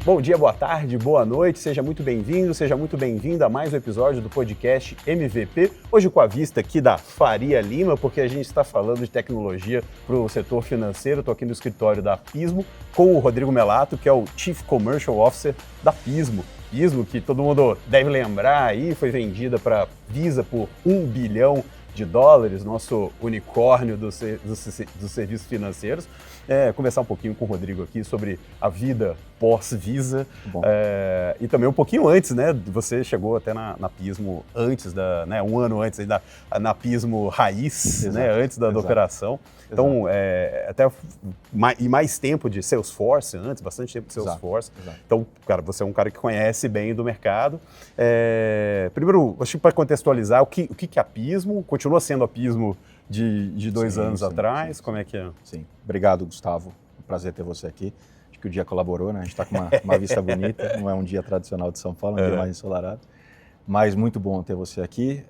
Bom dia, boa tarde, boa noite, seja muito bem-vindo, seja muito bem-vinda a mais um episódio do podcast MVP. Hoje com a vista aqui da Faria Lima, porque a gente está falando de tecnologia para o setor financeiro. Estou aqui no escritório da Pismo com o Rodrigo Melato, que é o Chief Commercial Officer da Pismo. Pismo, que todo mundo deve lembrar aí, foi vendida para Visa por $1 bilhão, nosso unicórnio dos serviços financeiros. Conversar um pouquinho com o Rodrigo aqui sobre a vida pós-Visa e também um pouquinho antes, né? Você chegou até na Pismo antes, um ano antes na Pismo Raiz, né? Antes da operação. Então, até mais tempo de Salesforce antes, bastante tempo de Salesforce. Exato. Então, cara, você é um cara que conhece bem do mercado. Primeiro, acho que para contextualizar, o que é a Pismo? Continua sendo a Pismo de 2 anos atrás? Como é que é? Sim. Obrigado, Gustavo. Um prazer ter você aqui. Acho que o dia colaborou, né? A gente está com uma vista bonita. Não é um dia tradicional de São Paulo, é um dia mais ensolarado. Mas muito bom ter você aqui.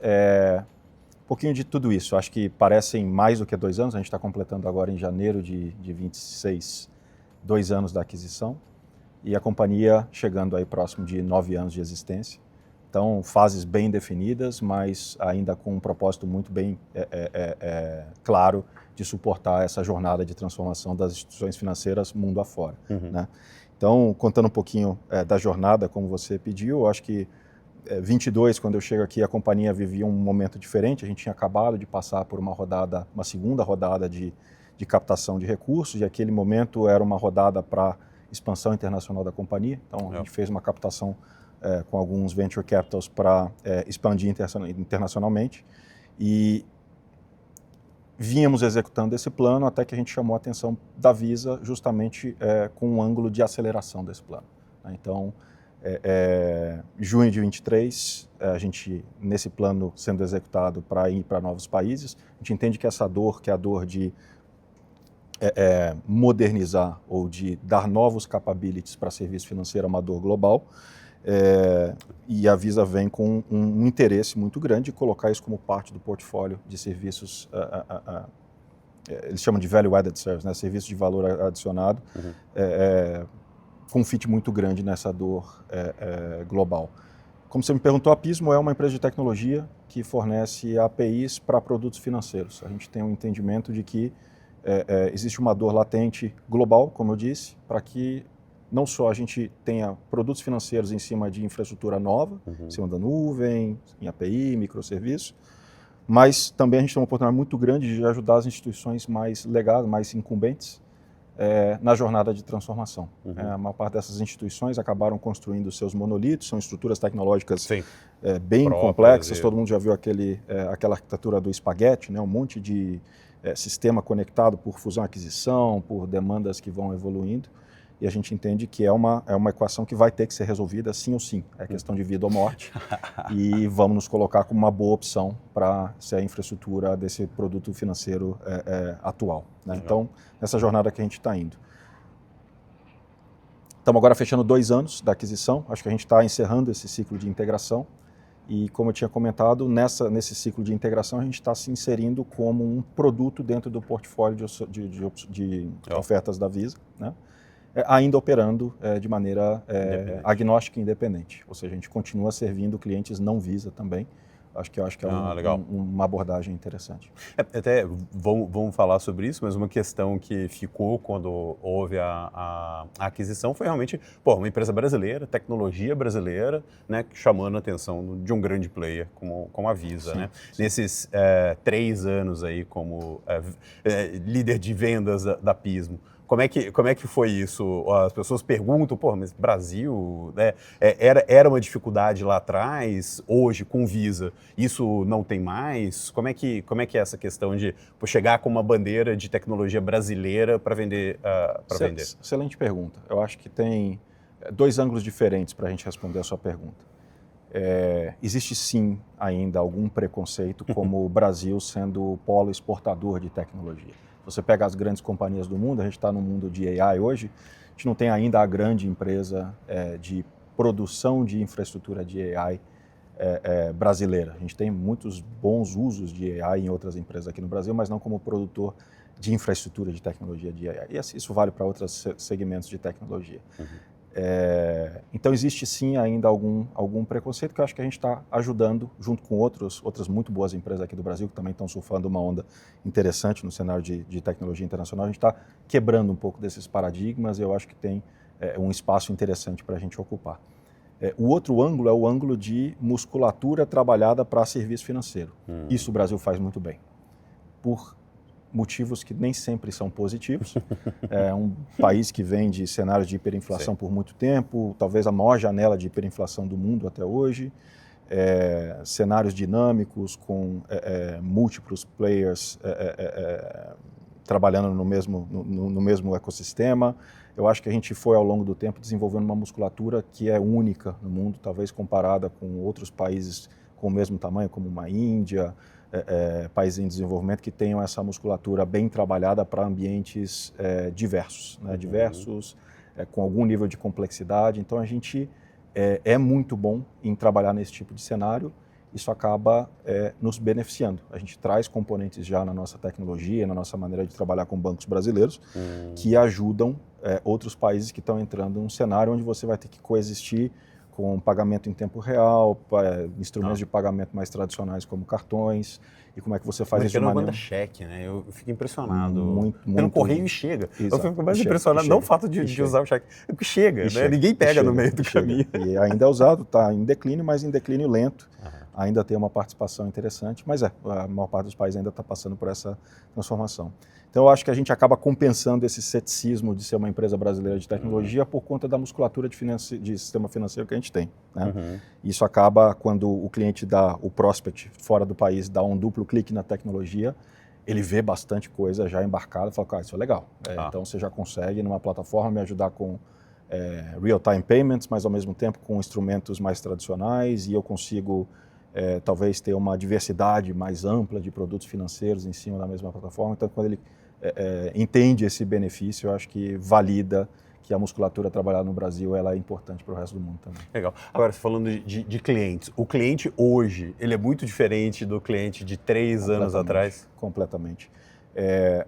Um pouquinho de tudo isso. Acho que parecem mais do que 2 anos. A gente está completando agora em janeiro de 26, 2 anos da aquisição. E a companhia chegando aí próximo de 9 anos de existência. Então, fases bem definidas, mas ainda com um propósito muito bem claro de suportar essa jornada de transformação das instituições financeiras mundo afora. Né? Então, contando um pouquinho da jornada, como você pediu, eu acho que 22, quando eu chego aqui, a companhia vivia um momento diferente. A gente tinha acabado de passar por uma segunda rodada de captação de recursos, e aquele momento era uma rodada para expansão internacional da companhia. Então, a gente fez uma captação com alguns venture capitals para expandir internacionalmente, e vínhamos executando esse plano até que a gente chamou a atenção da Visa justamente com um ângulo de aceleração desse plano. Então, junho de 23, a gente, nesse plano sendo executado para ir para novos países, a gente entende que essa dor, que é a dor de modernizar ou de dar novos capabilities para serviço financeiro, é uma dor global. E a Visa vem com um interesse muito grande de colocar isso como parte do portfólio de serviços, eles chamam de Value Added Service, né? Serviços de valor adicionado, com um fit muito grande nessa dor global. Como você me perguntou, a Pismo é uma empresa de tecnologia que fornece APIs para produtos financeiros. A gente tem um entendimento de que existe uma dor latente global, como eu disse, para que não só a gente tenha produtos financeiros em cima de infraestrutura nova, em cima da nuvem, em API, microserviços, mas também a gente tem uma oportunidade muito grande de ajudar as instituições mais legadas, mais incumbentes, na jornada de transformação. A maior parte dessas instituições acabaram construindo seus monolitos, são estruturas tecnológicas bem complexas. Todo mundo já viu aquela arquitetura do espaguete, né? Um monte de sistema conectado por fusão-aquisição, por demandas que vão evoluindo. E a gente entende que é uma equação que vai ter que ser resolvida sim ou sim. É questão de vida ou morte. E vamos nos colocar como uma boa opção para ser a infraestrutura desse produto financeiro atual. Né? Então, nessa jornada que a gente está indo. Estamos agora fechando 2 anos da aquisição. Acho que a gente está encerrando esse ciclo de integração. E como eu tinha comentado, nesse ciclo de integração a gente está se inserindo como um produto dentro do portfólio de ofertas da Visa, né? Ainda operando de maneira agnóstica e independente. Ou seja, a gente continua servindo clientes não Visa também. Acho que é uma abordagem interessante. Até vamos falar sobre isso, mas uma questão que ficou quando houve a aquisição foi realmente uma empresa brasileira, tecnologia brasileira, né, chamando a atenção de um grande player como a Visa. Sim, né? Sim. Nesses 3 anos aí como líder de vendas da Pismo, como é que foi isso? As pessoas perguntam, mas Brasil, né, era uma dificuldade lá atrás, hoje com Visa, isso não tem mais? Como é que é essa questão de chegar com uma bandeira de tecnologia brasileira para vender? Excelente pergunta. Eu acho que tem 2 ângulos diferentes para a gente responder a sua pergunta. Existe sim ainda algum preconceito como o Brasil sendo o polo exportador de tecnologia. Você pega as grandes companhias do mundo, a gente está no mundo de AI hoje, a gente não tem ainda a grande empresa de produção de infraestrutura de AI brasileira. A gente tem muitos bons usos de AI em outras empresas aqui no Brasil, mas não como produtor de infraestrutura de tecnologia de AI. E isso vale para outros segmentos de tecnologia. Então existe sim ainda algum preconceito que eu acho que a gente está ajudando, junto com outras muito boas empresas aqui do Brasil, que também estão surfando uma onda interessante no cenário de tecnologia internacional. A gente está quebrando um pouco desses paradigmas e eu acho que tem um espaço interessante para a gente ocupar. O outro ângulo é o ângulo de musculatura trabalhada para serviço financeiro. Isso o Brasil faz muito bem, por motivos que nem sempre são positivos. É um país que vem de cenários de hiperinflação por muito tempo, talvez a maior janela de hiperinflação do mundo até hoje, cenários dinâmicos com múltiplos players trabalhando no mesmo ecossistema. Eu acho que a gente foi, ao longo do tempo, desenvolvendo uma musculatura que é única no mundo, talvez comparada com outros países com o mesmo tamanho, como uma Índia, países em desenvolvimento que tenham essa musculatura bem trabalhada para ambientes diversos, né? Diversos, com algum nível de complexidade. Então a gente é muito bom em trabalhar nesse tipo de cenário. Isso acaba nos beneficiando. A gente traz componentes já na nossa tecnologia, na nossa maneira de trabalhar com bancos brasileiros, que ajudam outros países que estão entrando num cenário onde você vai ter que coexistir com pagamento em tempo real, instrumentos de pagamento mais tradicionais como cartões, e como é que você faz isso de maneira... manda cheque, né? Eu fico impressionado. Muito. Pelo correio chega. Exato. Eu fico mais impressionado, não o fato de usar o cheque, é que chega, né? Ninguém pega no meio do caminho. E ainda é usado, está em declínio, mas em declínio lento. Ainda tem uma participação interessante, mas a maior parte dos países ainda está passando por essa transformação. Então eu acho que a gente acaba compensando esse ceticismo de ser uma empresa brasileira de tecnologia por conta da musculatura de sistema financeiro que a gente tem, né? Isso acaba quando o cliente o prospect fora do país dá um duplo clique na tecnologia, ele vê bastante coisa já embarcada e fala, cara, isso é legal. Então você já consegue numa plataforma me ajudar com real-time payments, mas ao mesmo tempo com instrumentos mais tradicionais, e eu consigo talvez ter uma diversidade mais ampla de produtos financeiros em cima da mesma plataforma. Então quando ele entende esse benefício, eu acho que valida que a musculatura trabalhada no Brasil ela é importante para o resto do mundo também. Legal. Agora, falando de clientes, o cliente hoje, ele é muito diferente do cliente de 3 anos atrás? Completamente.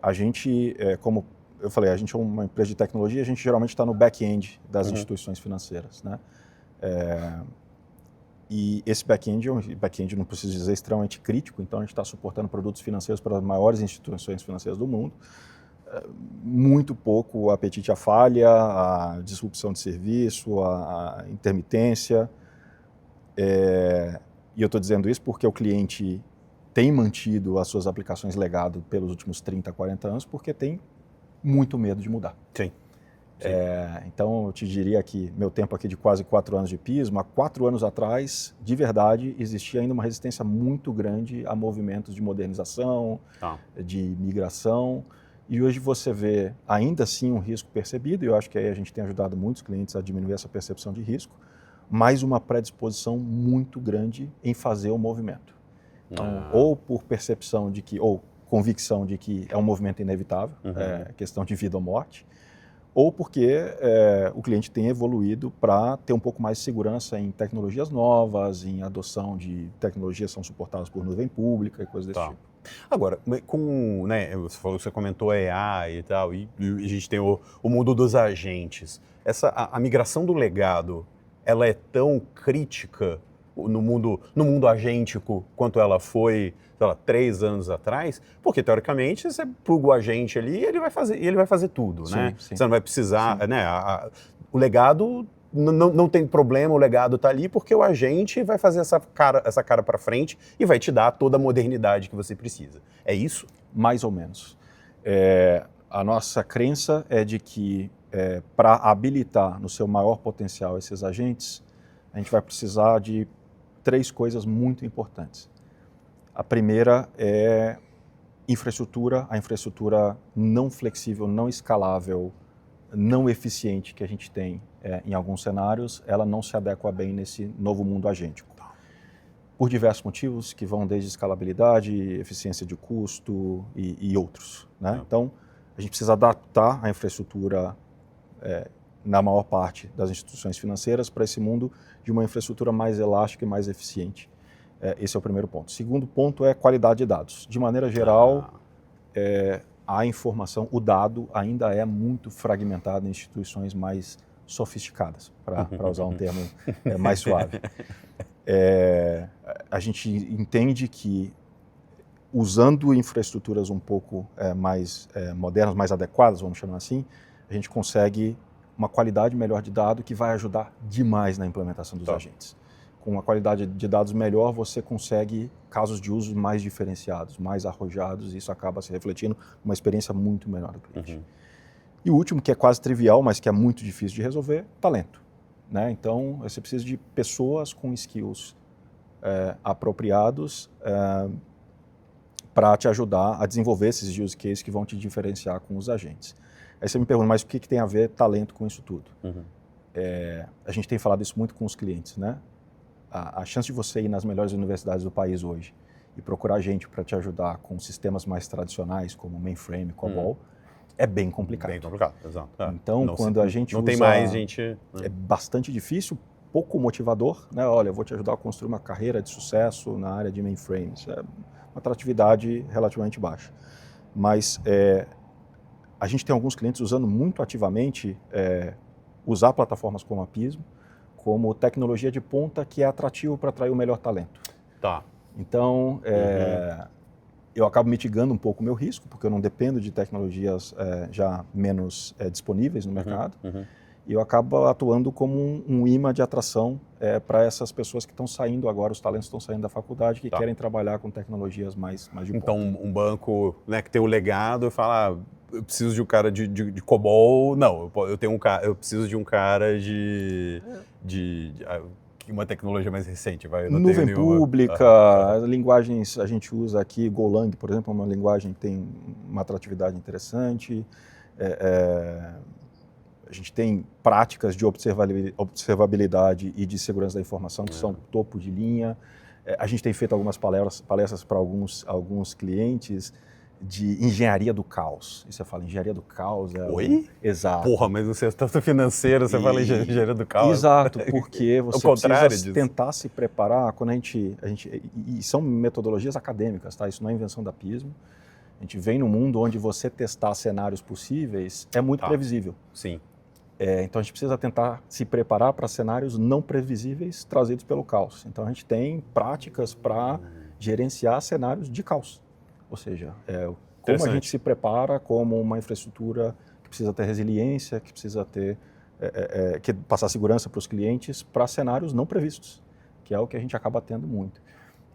A gente, como eu falei, a gente é uma empresa de tecnologia, a gente geralmente está no back-end das instituições financeiras, né? E esse back-end não preciso dizer, é extremamente crítico, então a gente está suportando produtos financeiros para as maiores instituições financeiras do mundo. Muito pouco o apetite à falha, a disrupção de serviço, a intermitência. E eu estou dizendo isso porque o cliente tem mantido as suas aplicações legado pelos últimos 30, 40 anos, porque tem muito medo de mudar. Sim. Então eu te diria que meu tempo aqui de quase 4 anos de Pismo, há 4 anos atrás, de verdade, existia ainda uma resistência muito grande a movimentos de modernização, de migração, e hoje você vê ainda assim um risco percebido, e eu acho que aí a gente tem ajudado muitos clientes a diminuir essa percepção de risco, mas uma predisposição muito grande em fazer o movimento. Então, ou por percepção de que, ou convicção de que é um movimento inevitável, questão de vida ou morte, ou porque o cliente tem evoluído para ter um pouco mais de segurança em tecnologias novas, em adoção de tecnologias que são suportadas por nuvem pública e coisas desse tipo. Agora, você comentou AI e tal, e a gente tem o mundo dos agentes. A migração do legado, ela é tão crítica no mundo agêntico quanto ela foi, sei lá, 3 anos atrás? Porque, teoricamente, você pluga o agente ali e ele vai fazer tudo, né? Sim. Você não vai precisar, né? O legado, não tem problema, o legado está ali porque o agente vai fazer essa cara para frente e vai te dar toda a modernidade que você precisa. É isso? Mais ou menos. A nossa crença é de que para habilitar no seu maior potencial esses agentes, a gente vai precisar de 3 coisas muito importantes. A primeira é a infraestrutura não flexível, não escalável, não eficiente que a gente tem em alguns cenários, ela não se adequa bem nesse novo mundo agêntico. Por diversos motivos, que vão desde escalabilidade, eficiência de custo e outros, né? Então, a gente precisa adaptar a infraestrutura na maior parte das instituições financeiras para esse mundo de uma infraestrutura mais elástica e mais eficiente. Esse é o primeiro ponto. Segundo ponto é qualidade de dados. De maneira geral, a informação, o dado ainda é muito fragmentado em instituições mais sofisticadas, para usar um termo mais suave. A gente entende que usando infraestruturas um pouco mais modernas, mais adequadas, vamos chamar assim, a gente consegue uma qualidade melhor de dado que vai ajudar demais na implementação dos agentes. Com uma qualidade de dados melhor, você consegue casos de uso mais diferenciados, mais arrojados, e isso acaba se refletindo numa experiência muito melhor do cliente. E o último, que é quase trivial, mas que é muito difícil de resolver, talento. Né? Então, você precisa de pessoas com skills apropriados para te ajudar a desenvolver esses use cases que vão te diferenciar com os agentes. Aí você me pergunta, mas o que tem a ver talento com isso tudo? A gente tem falado isso muito com os clientes, né? A chance de você ir nas melhores universidades do país hoje e procurar gente para te ajudar com sistemas mais tradicionais, como mainframe, COBOL, é bem complicado. Bem complicado, exato. Então, quando a gente não usa... tem mais gente... É bastante difícil, pouco motivador, né? Olha, eu vou te ajudar a construir uma carreira de sucesso na área de mainframes. É uma atratividade relativamente baixa. Mas a gente tem alguns clientes usando muito ativamente usar plataformas como a Pismo como tecnologia de ponta que é atrativo para atrair o melhor talento. Tá. Então, eu acabo mitigando um pouco o meu risco, porque eu não dependo de tecnologias já menos disponíveis no mercado, e eu acabo atuando como um imã de atração para essas pessoas que estão saindo agora, os talentos estão saindo da faculdade, que querem trabalhar com tecnologias mais de ponta. Então, um banco, né, que tem o legado e fala, eu preciso de um cara de COBOL, não, eu preciso de um cara de uma tecnologia mais recente. Nuvem pública, linguagens a gente usa aqui, Golang, por exemplo, é uma linguagem que tem uma atratividade interessante. A gente tem práticas de observabilidade e de segurança da informação que são topo de linha. A gente tem feito algumas palestras para alguns clientes de engenharia do caos. E você fala, engenharia do caos... Oi? Exato. Porra, mas você é tanto financeiro, você fala engenharia do caos. Exato, porque você precisa tentar se preparar quando a gente... E são metodologias acadêmicas, tá? Isso não é invenção da Pismo. A gente vem num mundo onde você testar cenários possíveis é muito previsível. Sim. Então a gente precisa tentar se preparar para cenários não previsíveis trazidos pelo caos. Então a gente tem práticas para gerenciar cenários de caos. Ou seja, como a gente se prepara como uma infraestrutura que precisa ter resiliência, que precisa ter que passar segurança para os clientes para cenários não previstos, que é o que a gente acaba tendo muito.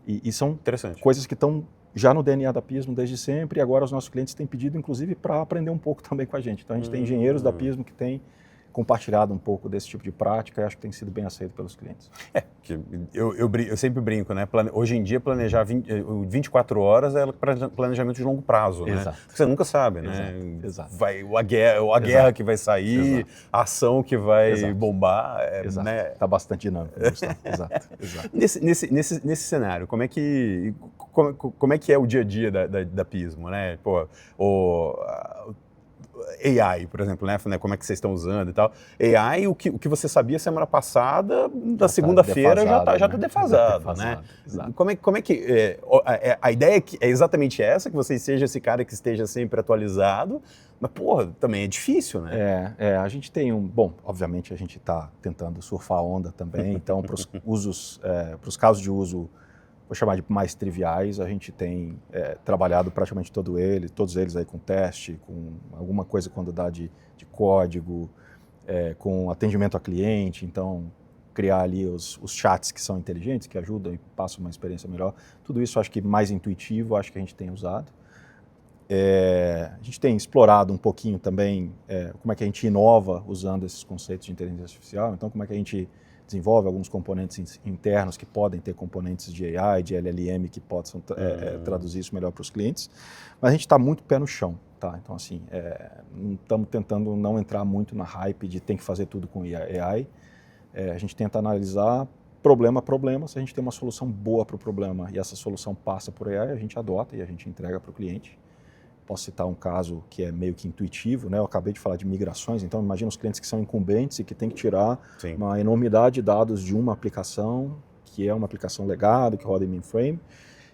E são coisas que estão já no DNA da Pismo desde sempre, e agora os nossos clientes têm pedido, inclusive, para aprender um pouco também com a gente. Então a gente tem engenheiros da Pismo que têm compartilhado um pouco desse tipo de prática e acho que tem sido bem aceito pelos clientes. Eu sempre brinco, né? Hoje em dia, planejar 24 horas é planejamento de longo prazo, né? Exato. Porque você nunca sabe, né? Exato. A guerra que vai sair, a ação que vai bombar. Né? Está bastante dinâmico. Exato. Nesse cenário, como é que é o dia a dia da Pismo, né? Pô, AI, por exemplo, né? Como é que vocês estão usando e tal. AI, o que você sabia semana passada, da segunda-feira já está defasado, né? Exato. Como é que... a ideia é exatamente essa, que você seja esse cara que esteja sempre atualizado, mas, porra, também é difícil, né? A gente tem Bom, obviamente a gente está tentando surfar a onda também, então para os casos de uso, vou chamar de mais triviais, a gente tem trabalhado praticamente todos eles aí com teste, com alguma coisa quando dá de código, com atendimento a cliente, então criar ali os chats que são inteligentes, que ajudam e passam uma experiência melhor. Tudo isso acho que mais intuitivo, acho que a gente tem usado. A gente tem explorado um pouquinho também como é que a gente inova usando esses conceitos de inteligência artificial, então como é que a gente desenvolve alguns componentes internos que podem ter componentes de AI, de LLM, que possam traduzir isso melhor para os clientes. Mas a gente está muito pé no chão, tá? Então, assim, estamos tentando não entrar muito na hype de tem que fazer tudo com AI. A gente tenta analisar problema a problema. Se a gente tem uma solução boa para o problema e essa solução passa por AI, a gente adota e a gente entrega para o cliente. Posso citar um caso que é meio que intuitivo, né? Eu acabei de falar de migrações, então imagina os clientes que são incumbentes e que têm que tirar uma enormidade de dados de uma aplicação, que é uma aplicação legado, que roda em mainframe,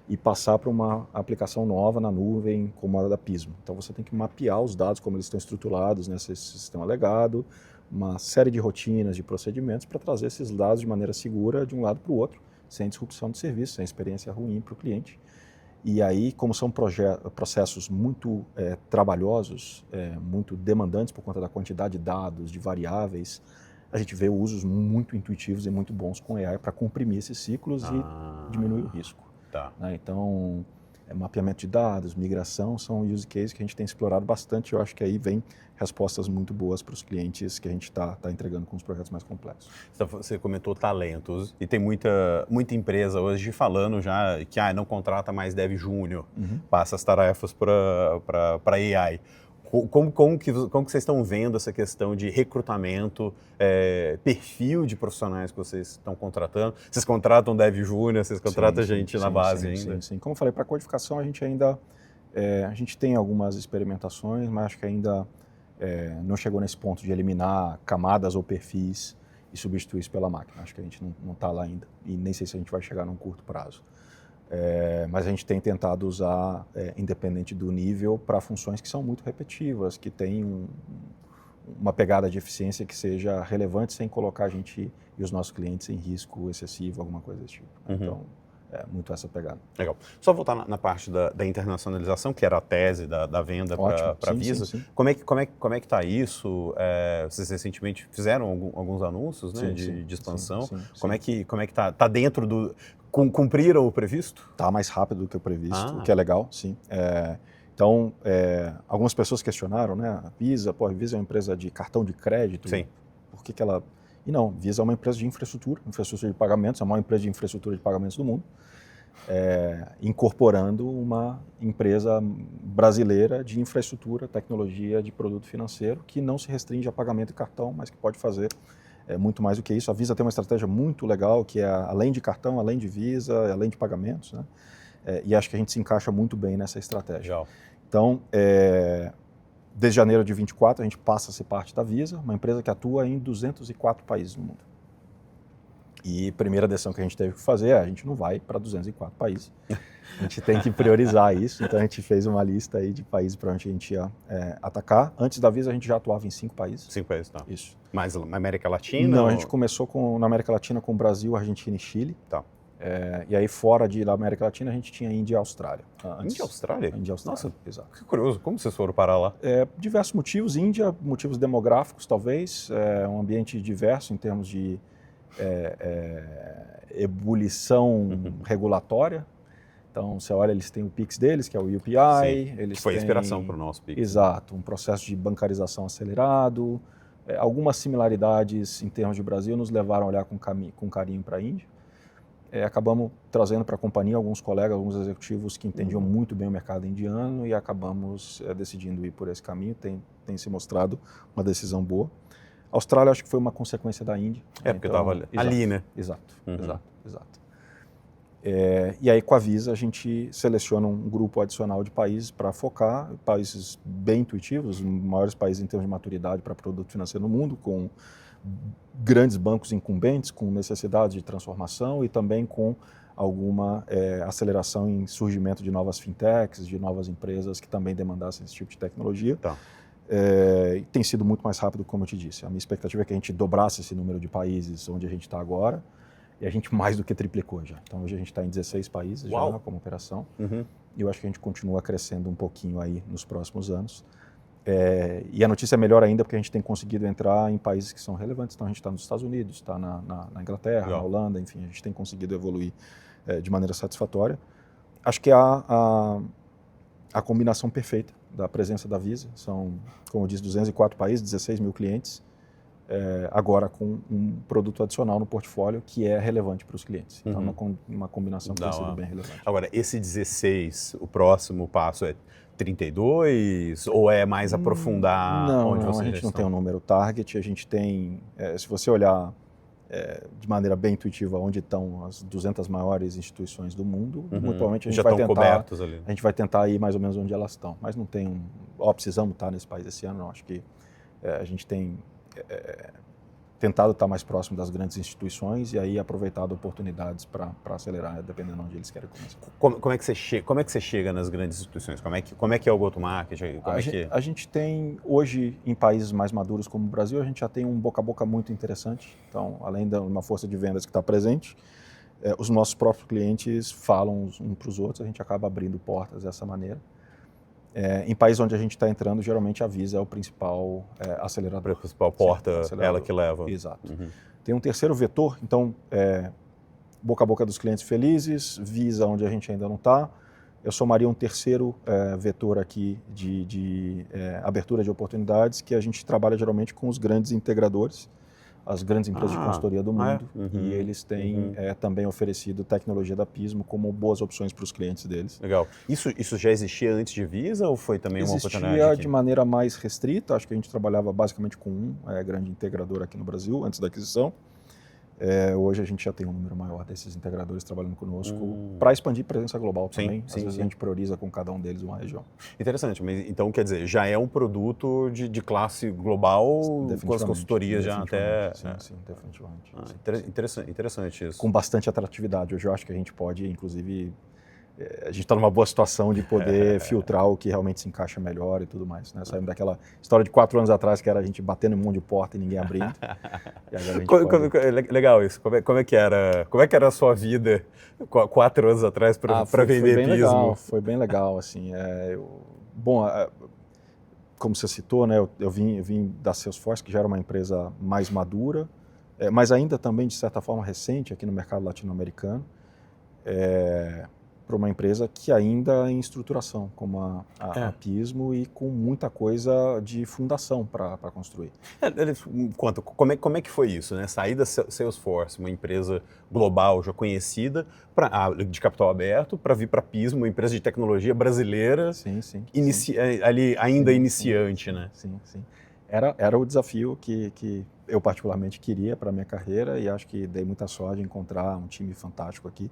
e passar para uma aplicação nova na nuvem, como a da Pismo. Então você tem que mapear os dados, como eles estão estruturados nesse sistema legado, uma série de rotinas, de procedimentos para trazer esses dados de maneira segura de um lado para o outro, sem disrupção de serviço, sem experiência ruim para o cliente. E aí, como são processos muito trabalhosos, muito demandantes por conta da quantidade de dados, de variáveis, a gente vê usos muito intuitivos e muito bons com AI para comprimir esses ciclos e diminuir o risco. Tá. Né? Então, mapeamento de dados, migração, são use cases que a gente tem explorado bastante. Eu acho que aí vem respostas muito boas para os clientes que a gente está entregando com os projetos mais complexos. Então, você comentou talentos e tem muita empresa hoje falando já que não contrata mais dev júnior, passa as tarefas para AI. Como que vocês estão vendo essa questão de recrutamento, perfil de profissionais que vocês estão contratando? Vocês contratam dev júnior, vocês contratam gente na base ainda? Sim. Como eu falei, para a codificação a gente ainda a gente tem algumas experimentações, mas acho que ainda não chegou nesse ponto de eliminar camadas ou perfis e substituir isso pela máquina. Acho que a gente não está lá ainda e nem sei se a gente vai chegar num curto prazo. Mas a gente tem tentado usar, independente do nível, para funções que são muito repetitivas, que têm uma pegada de eficiência que seja relevante sem colocar a gente e os nossos clientes em risco excessivo, alguma coisa desse tipo. Então, muito essa pegada. Legal. Só voltar na parte da internacionalização, que era a tese da venda para a Visa. Sim. Como é que está isso? Vocês recentemente fizeram alguns anúncios, né, de expansão. Sim. Como é que está? Está dentro do... Cumpriram o previsto? Está mais rápido do que o previsto, o que é legal, sim. Então, algumas pessoas questionaram, né? A Visa é uma empresa de cartão de crédito. Sim. Por que ela... E não, Visa é uma empresa de infraestrutura de pagamentos, é a maior empresa de infraestrutura de pagamentos do mundo, incorporando uma empresa brasileira de infraestrutura, tecnologia de produto financeiro, que não se restringe a pagamento de cartão, mas que pode fazer muito mais do que isso. A Visa tem uma estratégia muito legal, que é além de cartão, além de Visa, além de pagamentos, né? E acho que a gente se encaixa muito bem nessa estratégia. Legal. Então, desde janeiro de 24, a gente passa a ser parte da Visa, uma empresa que atua em 204 países no mundo. E a primeira decisão que a gente teve que fazer a gente não vai para 204 países. A gente tem que priorizar isso, então a gente fez uma lista aí de países para onde a gente ia atacar. Antes da Visa, a gente já atuava em 5 países. 5 países, tá. Isso. Mas na América Latina? Não, a gente começou na América Latina com Brasil, Argentina e Chile. Tá. E aí fora da América Latina, a gente tinha Índia e Austrália. Índia e Austrália? Índia e Austrália, nossa, exato. Que curioso. Como vocês foram parar lá? Diversos motivos. Índia, motivos demográficos, talvez. Um ambiente diverso em termos de ebulição regulatória. Então, você olha, eles têm o Pix deles, que é o UPI. Sim, eles que foi a têm, inspiração para o nosso Pix. Exato, um processo de bancarização acelerado. Algumas similaridades em termos de Brasil nos levaram a olhar com carinho para a Índia. Acabamos trazendo para a companhia alguns colegas, alguns executivos que entendiam muito bem o mercado indiano e acabamos decidindo ir por esse caminho. Tem se mostrado uma decisão boa. A Austrália acho que foi uma consequência da Índia. Porque estava ali, né? Exato. E aí com a Visa a gente seleciona um grupo adicional de países para focar, países bem intuitivos, os maiores países em termos de maturidade para produto financeiro no mundo, com grandes bancos incumbentes, com necessidade de transformação e também com alguma aceleração em surgimento de novas fintechs, de novas empresas que também demandassem esse tipo de tecnologia. Tá. Tem sido muito mais rápido, como eu te disse. A minha expectativa é que a gente dobrasse esse número de países onde a gente está agora, e a gente mais do que triplicou já. Então hoje a gente está em 16 países já como operação, e eu acho que a gente continua crescendo um pouquinho aí nos próximos anos. E a notícia é melhor ainda porque a gente tem conseguido entrar em países que são relevantes. Então a gente está nos Estados Unidos, está na Inglaterra, na Holanda, enfim, a gente tem conseguido evoluir de maneira satisfatória. Acho que a combinação perfeita da presença da Visa, são, como eu disse, 204 países, 16 mil clientes, agora com um produto adicional no portfólio que é relevante para os clientes. Então uma combinação que tem sido bem relevante. Agora, esse 16, o próximo passo é 32 ou é mais aprofundar onde vocês a gente não tem um número target, a gente tem, se você olhar de maneira bem intuitiva onde estão as 200 maiores instituições do mundo, muito provavelmente a gente vai tentar, cobertos ali. A gente vai tentar ir mais ou menos onde elas estão, mas não tem precisamos estar nesse país esse ano, não, acho que a gente tem tentado estar mais próximo das grandes instituições e aí aproveitado oportunidades para acelerar, dependendo de onde eles querem começar. Como é que você chega nas grandes instituições? Como é que é o go-to-market? A gente tem, hoje, em países mais maduros como o Brasil, a gente já tem um boca a boca muito interessante. Então, além de uma força de vendas que está presente, os nossos próprios clientes falam uns para os outros, a gente acaba abrindo portas dessa maneira. Em países onde a gente está entrando, geralmente a Visa é o principal acelerador. A principal porta, acelerador. ela que leva. Exato. Tem um terceiro vetor, então, boca a boca dos clientes felizes, Visa onde a gente ainda não está. Eu somaria um terceiro vetor aqui de abertura de oportunidades, que a gente trabalha geralmente com os grandes integradores, as grandes empresas de consultoria do mundo, e eles têm também oferecido tecnologia da Pismo como boas opções para os clientes deles. Legal. Isso já existia antes de Visa ou foi também uma oportunidade? Existia de maneira mais restrita, acho que a gente trabalhava basicamente com um grande integrador aqui no Brasil, antes da aquisição. Hoje a gente já tem um número maior desses integradores trabalhando conosco para expandir presença global também. Às vezes a gente prioriza com cada um deles uma região. Interessante, mas então quer dizer, já é um produto de classe global com as consultorias já até... Sim, definitivamente. Interessante isso. Com bastante atratividade. Hoje eu acho que a gente pode, inclusive... A gente está numa boa situação de poder filtrar o que realmente se encaixa melhor e tudo mais, né? Saímos daquela história de 4 anos atrás que era a gente batendo em um monte de porta e ninguém abrindo. E agora a gente legal isso. Como é que era a sua vida 4 anos atrás para vender Pismo? Foi bem legal, assim. Como você citou, né? Eu vim da Salesforce, que já era uma empresa mais madura, mas ainda também de certa forma recente aqui no mercado latino-americano. Para uma empresa que ainda é em estruturação, como a Pismo, e com muita coisa de fundação para construir. Conta, como é que foi isso, né? Sair da Salesforce, uma empresa global já conhecida, de capital aberto, para vir para a Pismo, uma empresa de tecnologia brasileira, iniciante, né? Sim. Era o desafio que eu particularmente queria para a minha carreira e acho que dei muita sorte de encontrar um time fantástico aqui.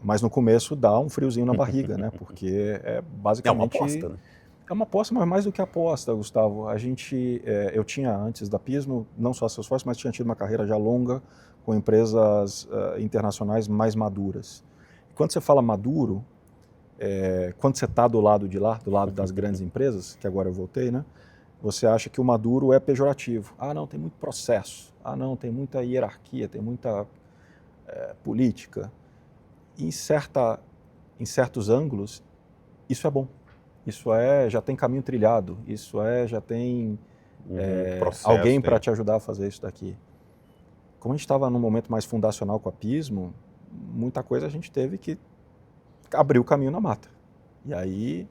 Mas no começo dá um friozinho na barriga, né? Porque basicamente... É uma aposta, né? É uma aposta, mas mais do que aposta, Gustavo. Eu tinha antes da Pismo, não só a Salesforce, mas tinha tido uma carreira já longa com empresas internacionais mais maduras. E quando você fala maduro, quando você está do lado de lá, do lado das grandes empresas, que agora eu voltei, né? Você acha que o maduro é pejorativo. Ah, não, tem muito processo. Ah, não, tem muita hierarquia, tem muita política. Em certos ângulos, isso é bom. Isso já tem caminho trilhado, já tem alguém para te ajudar a fazer isso daqui. Como a gente estava num momento mais fundacional com a Pismo, muita coisa a gente teve que abrir o caminho na mata. E aí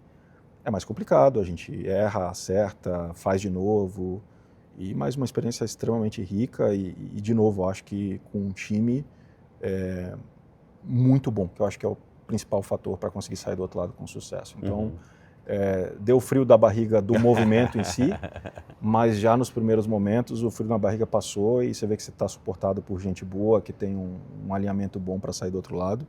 é mais complicado, a gente erra, acerta, faz de novo, e mais uma experiência extremamente rica e de novo, acho que com um time muito bom, que eu acho que é o principal fator para conseguir sair do outro lado com sucesso. Então, deu frio da barriga do movimento em si, mas já nos primeiros momentos o frio na barriga passou e você vê que você está suportado por gente boa, que tem um alinhamento bom para sair do outro lado.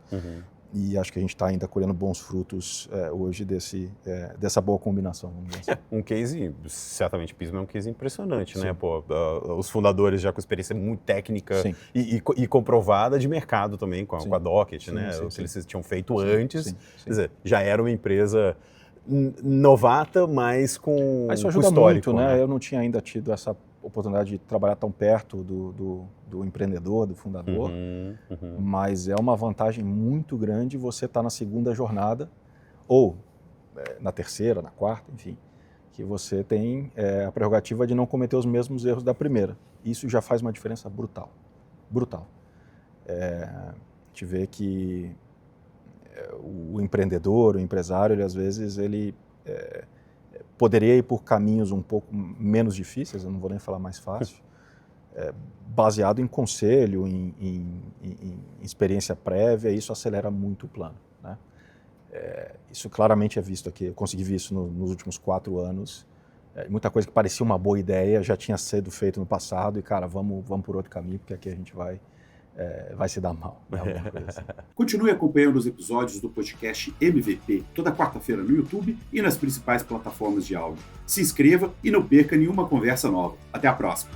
E acho que a gente está ainda colhendo bons frutos hoje dessa boa combinação. Vamos dizer assim. Um case, certamente, Pismo é um case impressionante, né? Pô, os fundadores já com experiência muito técnica e comprovada de mercado também, com a Docket, né? O que eles tinham feito antes. Quer dizer, já era uma empresa novata, mas com isso ajuda histórico, muito, né? Eu não tinha ainda tido essa oportunidade de trabalhar tão perto do empreendedor, do fundador, mas é uma vantagem muito grande você estar na segunda jornada, ou na terceira, na quarta, enfim, que você tem a prerrogativa de não cometer os mesmos erros da primeira. Isso já faz uma diferença brutal. A gente vê que o empreendedor, o empresário, ele às vezes poderia ir por caminhos um pouco menos difíceis, eu não vou nem falar mais fácil, baseado em conselho, em experiência prévia, e isso acelera muito o plano, né? Isso claramente é visto aqui, eu consegui ver isso nos últimos 4 anos. Muita coisa que parecia uma boa ideia já tinha sido feito no passado e, cara, vamos por outro caminho, porque aqui a gente vai se dar mal. Assim. Continue acompanhando os episódios do podcast MVP, toda quarta-feira no YouTube e nas principais plataformas de áudio. Se inscreva e não perca nenhuma conversa nova. Até a próxima!